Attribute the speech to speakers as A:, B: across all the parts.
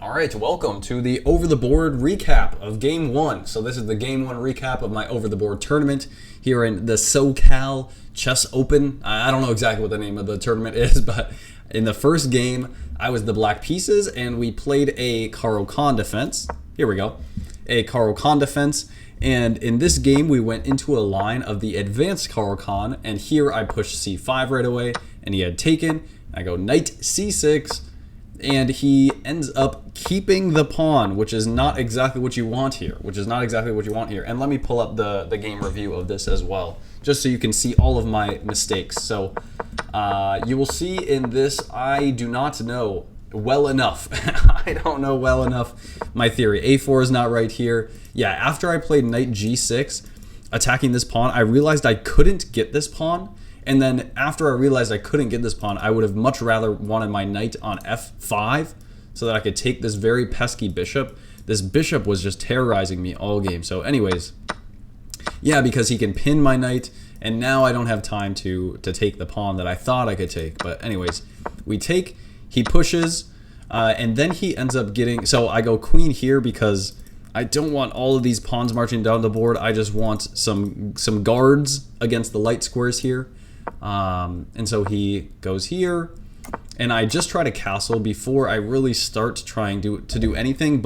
A: All right, welcome to the Over the Board recap of Game 1. So this is the Game 1 recap of my Over the Board tournament here in the SoCal Chess Open. I don't know exactly what the name of the tournament is, but in the first game, I was the black pieces, and we played a Caro-Kann defense. Here we go. A Caro-Kann defense. And in this game, we went into a line of the advanced Caro-Kann, and here I pushed c5 right away, and he had taken. I go knight c6, and he ends up keeping the pawn, which is not exactly what you want here. And let me pull up the game review of this as well, just so you can see all of my mistakes. So you will see in this, I do not know well enough. I don't know well enough my theory. a4 is not right here. Yeah, after I played knight g6, attacking this pawn, I realized I couldn't get this pawn. And then after I realized I couldn't get this pawn, I would have much rather wanted my knight on f5 so that I could take this very pesky bishop. This bishop was just terrorizing me all game. So anyways, yeah, because he can pin my knight, and now I don't have time to take the pawn that I thought I could take. But anyways, we take, he pushes, and then he ends up getting, so I go queen here because I don't want all of these pawns marching down the board. I just want some guards against the light squares here. And so he goes here, and I just try to castle before I really start trying to do anything.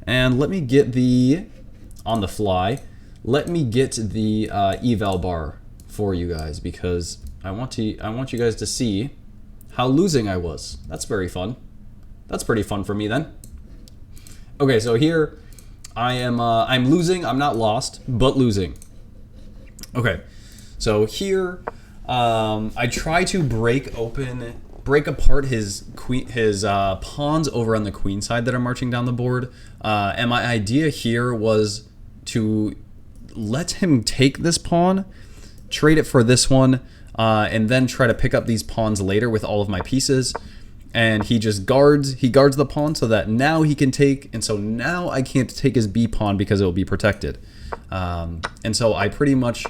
A: And let me get on the fly, let me get the eval bar for you guys, because I want you guys to see how losing I was. That's very fun. That's pretty fun for me then. Okay, so here I am, I'm losing. I'm not lost, but losing. Okay, so here I try to break apart his pawns over on the queen side that are marching down the board. And my idea here was to let him take this pawn, trade it for this one, and then try to pick up these pawns later with all of my pieces. And he just guards the pawn so that now he can take, and so now I can't take his b pawn because it will be protected. And so I pretty much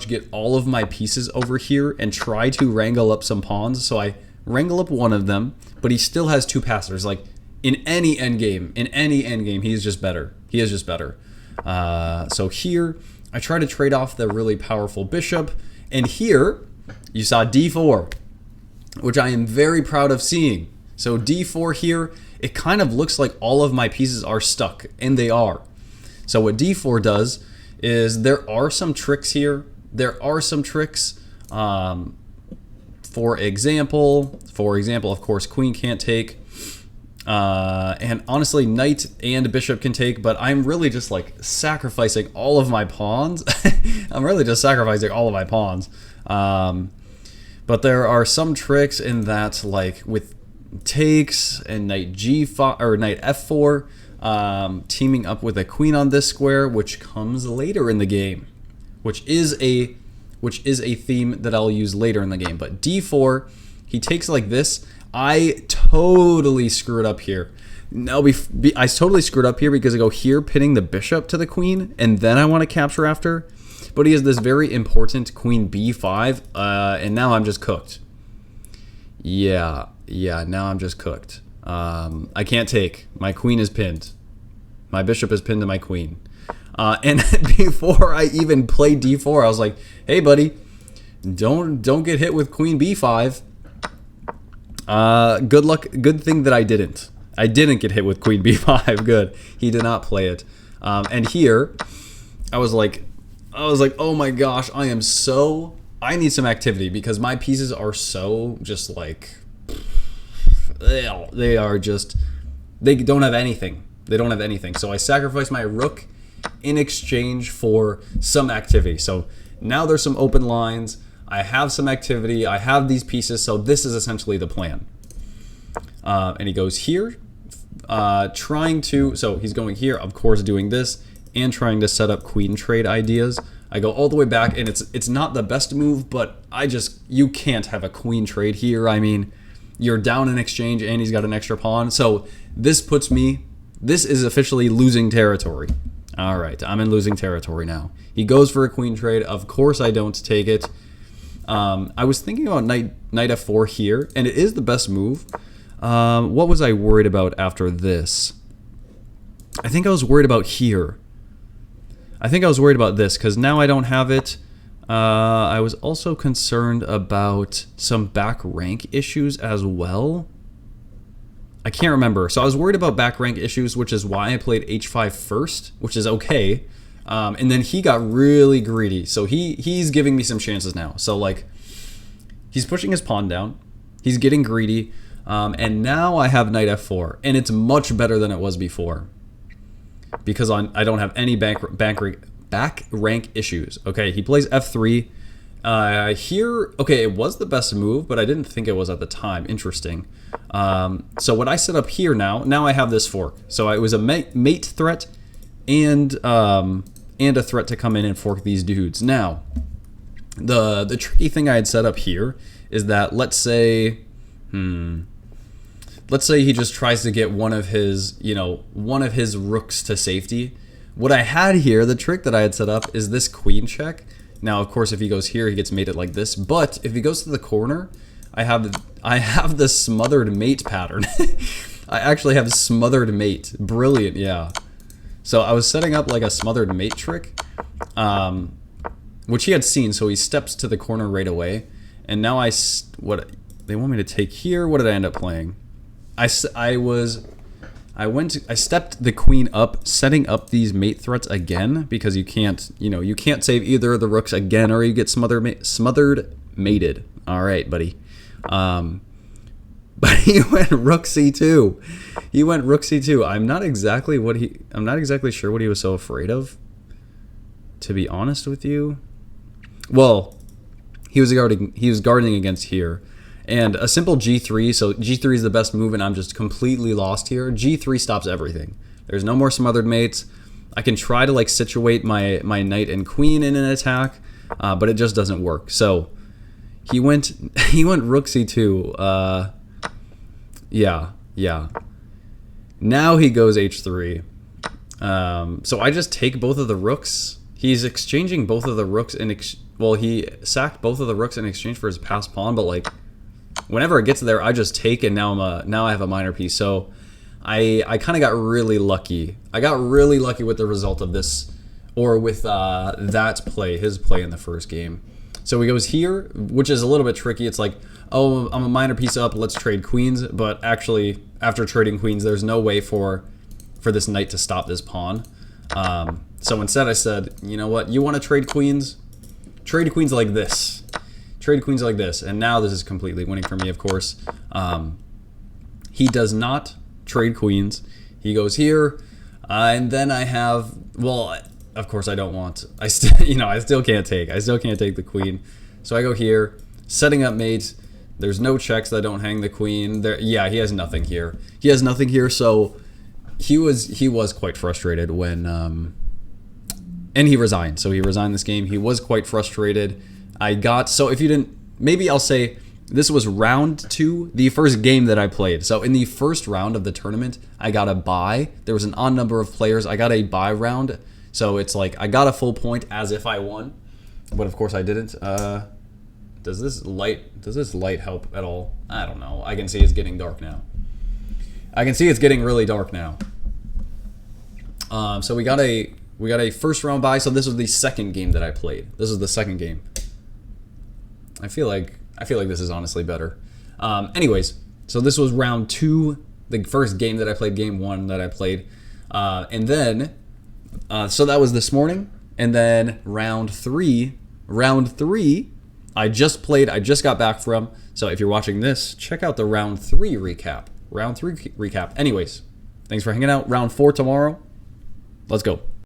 A: get all of my pieces over here and try to wrangle up some pawns. So I wrangle up one of them, but he still has two passers. Like in any endgame, he's just better. He is just better. So here, I try to trade off the really powerful bishop. And here, you saw d4, which I am very proud of seeing. So d4 here, it kind of looks like all of my pieces are stuck, and they are. So what d4 does is there are some tricks here. There are some tricks. For example, of course, queen can't take. And honestly, knight and bishop can take, but I'm really just like sacrificing all of my pawns. I'm really just sacrificing all of my pawns. But there are some tricks in that, like with takes and knight g5 or knight f4. Teaming up with a queen on this square, which comes later in the game, which is a theme that I'll use later in the game. But d4, he takes like this. I totally screwed up here. No, I totally screwed up here because I go here, pinning the bishop to the queen, and then I want to capture after. But he has this very important queen b5, and now I'm just cooked. Yeah, now I'm just cooked. I can't take. My queen is pinned. My bishop is pinned to my queen. And before I even played d4, I was like, hey, buddy, don't get hit with queen b5. Good luck. Good thing that I didn't. I didn't get hit with queen b5. Good. He did not play it. And here, I was like, oh my gosh, I need some activity because my pieces are so just like, they don't have anything. So I sacrificed my rook in exchange for some activity. So now there's some open lines. I have some activity. I have these pieces. So this is essentially the plan. And he goes here, so he's going here, of course, doing this and trying to set up queen trade ideas. I go all the way back, and it's not the best move, but you can't have a queen trade here. I mean, you're down in exchange, and he's got an extra pawn. So this is officially losing territory. All right, I'm in losing territory now. He goes for a queen trade. Of course, I don't take it. I was thinking about knight f4 here, and it is the best move. What was I worried about after this? I think I was worried about here. I think I was worried about this because now I don't have it. I was also concerned about some back rank issues as well. I can't remember. So I was worried about back rank issues, which is why I played H5 first, which is okay. And then he got really greedy. So he's giving me some chances now. So like, he's pushing his pawn down. He's getting greedy. And now I have knight f4. And it's much better than it was before. Because I don't have any back rank issues. Okay, he plays f3. Here, okay, it was the best move, but I didn't think it was at the time. Interesting. So what I set up here now I have this fork. So it was a mate threat and a threat to come in and fork these dudes. Now, the tricky thing I had set up here is that let's say he just tries to get one of his rooks to safety. What I had here, the trick that I had set up is this queen check. Now, of course, if he goes here, he gets mated like this. But if he goes to the corner, I have the smothered mate pattern. I actually have smothered mate. Brilliant, yeah. So I was setting up like a smothered mate trick, which he had seen. So he steps to the corner right away. And now what they want me to take here. What did I end up playing? I stepped the queen up, setting up these mate threats again because you can't save either of the rooks again or you get smothered mated. All right, buddy. But he went rook c2. He went rook c2. I'm not exactly sure what he was so afraid of, to be honest with you. Well, he was guarding against here. And a simple g3, so g3 is the best move, and I'm just completely lost here. g3 stops everything. There's no more smothered mates. I can try to like situate my knight and queen in an attack, but it just doesn't work. So he went rook c2. Yeah. Now he goes h3. So I just take both of the rooks. He's exchanging both of the rooks he sacked both of the rooks in exchange for his passed pawn, but like, whenever it gets there, I just take, and now I have a minor piece. So I kind of got really lucky. I got really lucky with the result of this, or with his play in the first game. So he goes here, which is a little bit tricky. It's like, oh, I'm a minor piece up, let's trade queens. But actually, after trading queens, there's no way for this knight to stop this pawn. So instead I said, you know what, you want to trade queens? Trade queens like this. Trade queens like this, and now this is completely winning for me, of course. He does not trade queens. He goes here, and then I have, well, of course I don't want, I still can't take. I still can't take the queen. So I go here, setting up mates. There's no checks that don't hang the queen. Yeah, he has nothing here. He has nothing here, so he was quite frustrated when, and he resigned. So he resigned this game. He was quite frustrated. So if you didn't, maybe I'll say this was round 2, the first game that I played. So in the first round of the tournament, I got a bye. There was an odd number of players. I got a bye round. So it's like I got a full point as if I won. But of course I didn't. Does this light help at all? I don't know. I can see it's getting dark now. I can see it's getting really dark now. So we got a first round bye. So this was the second game that I played. This is the second game. I feel like this is honestly better. Anyways, so this was round 2, the first game that I played, game 1 that I played. And then, so that was this morning. And then round 3, I just got back from. So if you're watching this, check out the round 3 recap. Anyways, thanks for hanging out. Round 4 tomorrow. Let's go.